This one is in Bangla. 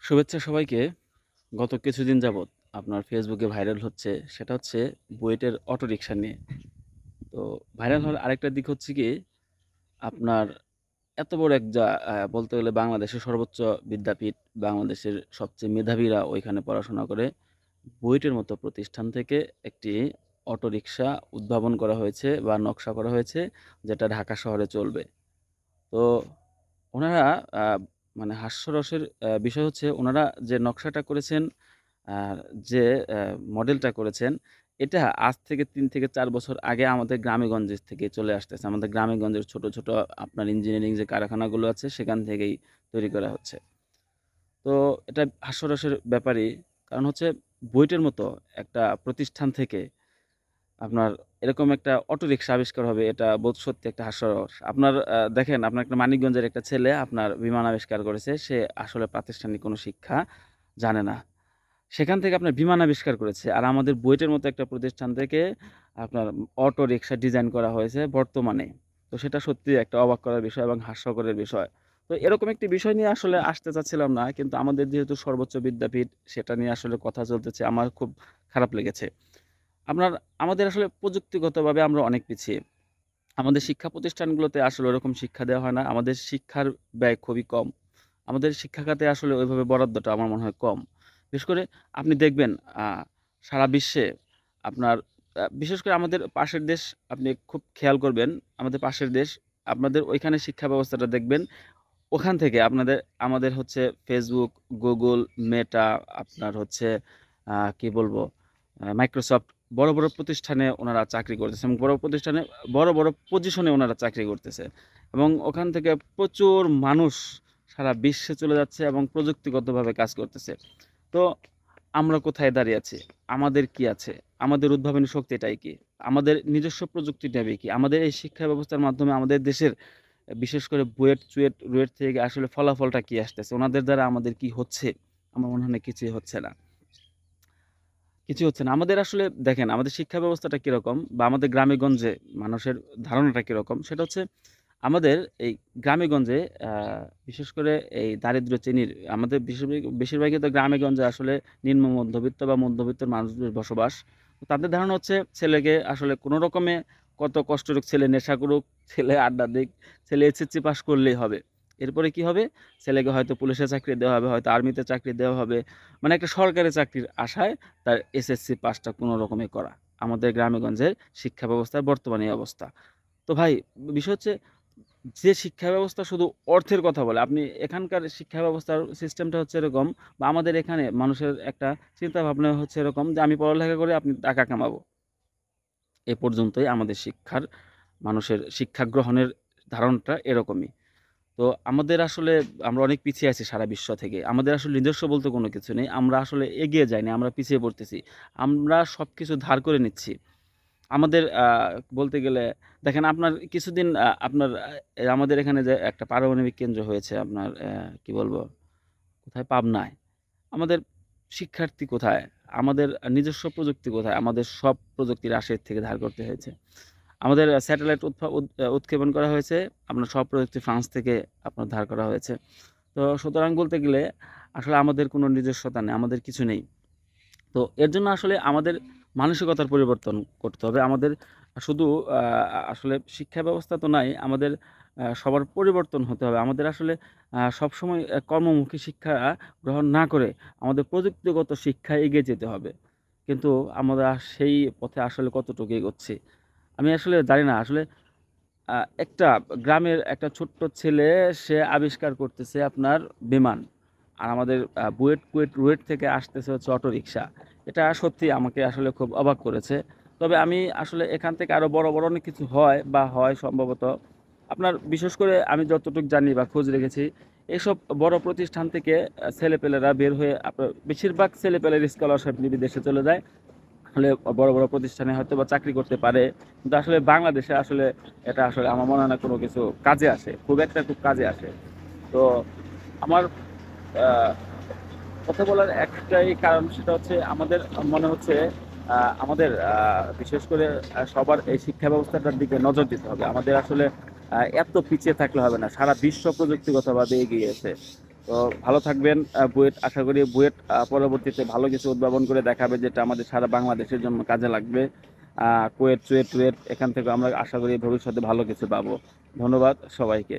শুভেচ্ছা সবাইকে। গত কিছুদিন যাবৎ আপনার ফেসবুকে ভাইরাল হচ্ছে, সেটা হচ্ছে বুয়েটের অটোরিকশা নিয়ে। তো ভাইরাল হওয়ার আরেকটা দিক হচ্ছে কি, আপনার এত বড় এক বলতে গেলে বাংলাদেশের সর্বোচ্চ বিদ্যাপীঠ, বাংলাদেশের সবচেয়ে মেধাবীরা ওইখানে পড়াশোনা করে। বুয়েটের মতো প্রতিষ্ঠান থেকে একটি অটোরিকশা উদ্ভাবন করা হয়েছে বা নকশা করা হয়েছে, যেটা ঢাকা শহরে চলবে। তো ওনারা আ মানে হাস্যরসের বিষয় হচ্ছে, ওনারা যে নকশাটা করেছেন, আর যে মডেলটা করেছেন, এটা আজ থেকে ৩ থেকে ৪ বছর আগে আমাদের গ্রামে-গঞ্জে থেকে চলে আসতেছে। আমাদের গ্রামে-গঞ্জের ছোট, ছোট আপনার ইঞ্জিনিয়ারিং যে কারখানাগুলো আছে, সেখান থেকেই তৈরি করা হচ্ছে। তো এটা হাস্যরসের ব্যাপারই। কারণ হচ্ছে, বুয়েটের মতো একটা প্রতিষ্ঠান থেকে আপনার এরকম একটা অটোরিকশা আবিষ্কার হবে, এটা সত্যি একটা হাস্যরস। আপনার দেখেন, আপনার একটা মানিকগঞ্জের একটা ছেলে আপনার বিমান আবিষ্কার করেছে। সে আসলে প্রাতিষ্ঠানিক কোনো শিক্ষা জানে না। সেখান থেকে আপনার বিমান আবিষ্কার করেছে। আর আমাদের বুয়েটের মতো একটা প্রতিষ্ঠান থেকে আপনার অটোরিকশা ডিজাইন করা হয়েছে বর্তমানে। তো সেটা সত্যিই একটা অবাক করার বিষয় এবং হাস্যকরের বিষয়। তো এরকম একটি বিষয় নিয়ে আসলে আসতে চাচ্ছিলাম না। কিন্তু আমাদের যেহেতু সর্বোচ্চ বিদ্যাপীঠ, সেটা নিয়ে আসলে কথা চলতেছে। আমার খুব খারাপ লেগেছে। আপনার আমাদের আসলে প্রযুক্তিগতভাবে আমরা অনেক পিছিয়ে। আমাদের শিক্ষা প্রতিষ্ঠানগুলোতে আসলে ওরকম শিক্ষা দেওয়া হয় না। আমাদের শিক্ষার ব্যয় খুবই কম। আমাদের শিক্ষা খাতে আসলে ওইভাবে বরাদ্দটা আমার মনে হয় কম। বিশেষ করে আপনি দেখবেন, আ সারা বিশ্বে আপনার বিশেষ করে আমাদের পাশের দেশ, আপনি খুব খেয়াল করবেন, আমাদের পাশের দেশ, আপনাদের ওইখানে শিক্ষা ব্যবস্থাটা দেখবেন, ওখান থেকে আমাদের হচ্ছে Facebook, Google, Meta, আপনার হচ্ছে কি বলবো? Microsoft, বড়, বড় প্রতিষ্ঠানে ওনারা চাকরি করতেছে এবং বড় প্রতিষ্ঠানে বড়, বড় পজিশনে ওনারা চাকরি করতেছে। এবং ওখান থেকে প্রচুর মানুষ সারা বিশ্বে চলে যাচ্ছে এবং প্রযুক্তিগতভাবে কাজ করতেছে। তো আমরা কোথায় দাঁড়িয়ে আছি? আমাদের কি আছে? আমাদের উদ্ভাবনী শক্তিটাই কি? আমাদের নিজস্ব প্রযুক্তিটাই কি? আমাদের এই শিক্ষা ব্যবস্থার মাধ্যমে আমাদের দেশের বিশেষ করে বুয়েট, চুয়েট, রুয়েট থেকে আসলে ফলাফলটা কি আসতেছে? ওনাদের দ্বারা আমাদের কি হচ্ছে? আমার মনে হয় না, কিছুই হচ্ছে না। কিছুই হচ্ছে না। আমাদের আসলে দেখেন, আমাদের শিক্ষা ব্যবস্থাটা কিরকম বা আমাদের গ্রামে-গঞ্জে মানুষের ধারণাটা কিরকম? সেটা হচ্ছে, আমাদের এই গ্রামে-গঞ্জে আ বিশেষ করে এই দারিদ্র্য শ্রেণীর আমাদের বেশিরভাগই তো গ্রামে-গঞ্জে আসলে নিম্ন মধ্যবিত্ত বা মধ্যবিত্ত মানুষদের বসবাস। তো তাদের ধারণা হচ্ছে, ছেলেকে আসলে কোন রকমে কত কষ্ট হোক, ছেলে নেশা করুক, ছেলে আড্ডা দিক, ছেলে এসএসসি পাস করলেই হবে। এরপরে কি হবে? ছেলেকে হয়তো পুলিশের চাকরি দেওয়া হবে, হয়তো আর্মিতে চাকরি দেওয়া হবে। মানে একটা সরকারি চাকরির আশায় তার এসএসসি পাসটা কোন রকমে করা। আমাদের গ্রামে-গঞ্জের শিক্ষা ব্যবস্থার বর্তমানে এই অবস্থা। তো ভাই, বিষয় হচ্ছে, যে শিক্ষা ব্যবস্থা শুধু অর্থের কথা বলে, আপনি এখানকার শিক্ষা ব্যবস্থার সিস্টেমটা হচ্ছে এরকম, বা আমাদের এখানে মানুষের একটা চিন্তা ভাবনা হচ্ছে এরকম যে, আমি পড়ালেখা করে আপনি টাকা কামাবো। এ পর্যন্তই আমাদের মানুষের শিক্ষা গ্রহণের ধারণাটা এরকমই। তো আমাদের আসলে আমরা অনেক পিছিয়ে আছি সারা বিশ্ব থেকে। আমাদের আসলে নিজস্ব বলতে কোনো কিছু নেই। আমরা আসলে এগিয়ে যাইনি, আমরা পিছিয়ে পড়তেছি। আমরা সবকিছু ধার করে নিচ্ছি। আমাদের বলতে গেলে, দেখেন, আপনার কিছুদিন আপনার আমাদের এখানে যে একটা পারমাণবিক কেন্দ্র হয়েছে আপনার, কি বলবো? কোথায়? পাবনায়। আমাদের শিক্ষার্থী কোথায়? আমাদের নিজস্ব প্রযুক্তি কোথায়? আমাদের সব প্রযুক্তি রাশিয়ার থেকে ধার করতে হয়েছে। আমাদের স্যাটেলাইট উৎক্ষেপণ করা হয়েছে। আপনার সব প্রযুক্তি ফ্রান্স থেকে আপনার ধার করা হয়েছে। তো সুতরাং বলতে গেলে আসলে আমাদের কোনো নিজস্বতা নেই, আমাদের কিছু নেই। তো এর জন্য আসলে আমাদের মানসিকতার পরিবর্তন করতে হবে। আমাদের শুধু আ আসলে শিক্ষা ব্যবস্থা তো নাই, আমাদের সবার পরিবর্তন হতে হবে। আমাদের আসলে সবসময় কর্মমুখী শিক্ষা গ্রহণ না করে আমাদের প্রযুক্তিগত শিক্ষায় এগিয়ে যেতে হবে। কিন্তু আমরা সেই পথে আসলে কতটুকু এগোচ্ছি? আমি আসলে জানি না। আসলে আ একটা গ্রামের একটা ছোট্ট ছেলে, সে আবিষ্কার করতেছে আপনার বিমান। আর আমাদের বুয়েট, কুয়েট, রুয়েট থেকে আসতেছে হচ্ছে অটোরিকশা। এটা সত্যিই আমাকে আসলে খুব অবাক করেছে। তবে আমি আসলে এখান থেকে আরো বড়, বড় অনেক কিছু হয় সম্ভবত। আপনার বিশেষ করে আমি যতটুক জানি বা খোঁজ রেখেছি, এসব বড় প্রতিষ্ঠান থেকে ছেলেপেলেরা বের হয়ে আপনার বেশিরভাগ ছেলেপেলের স্কলারশিপ নিয়ে বিদেশে চলে যায়। আসলে বড়, বড় প্রতিষ্ঠানে হয়তোবা চাকরি করতে পারে। কিন্তু আসলে বাংলাদেশে আসলে এটা আসলে আমার মনে হয় না কোনো কিছু কাজে আসে। খুব কাজে আসে। তো আমার আ কথা বলার একটাই কারণ, সেটা হচ্ছে আমাদের মনে হচ্ছে আমাদের বিশেষ করে সবার এই শিক্ষা ব্যবস্থাটার দিকে নজর দিতে হবে। আমাদের আসলে এত পিছিয়ে থাকলে হবে না। সারা বিশ্ব প্রযুক্তিগতভাবে এগিয়ে গেছে। তো তো ভালো থাকবেন। বুয়েট, আশা করি বুয়েট পরবর্তীতে ভালো কিছু উদ্ভাবন করে দেখাবে, যেটা আমাদের সারা বাংলাদেশের জন্য কাজে লাগবে। কুয়েট, চুয়েট, টুয়েট, এখান থেকে আমরা আশা করি ভবিষ্যতে ভালো কিছু পাবো। ধন্যবাদ সবাইকে।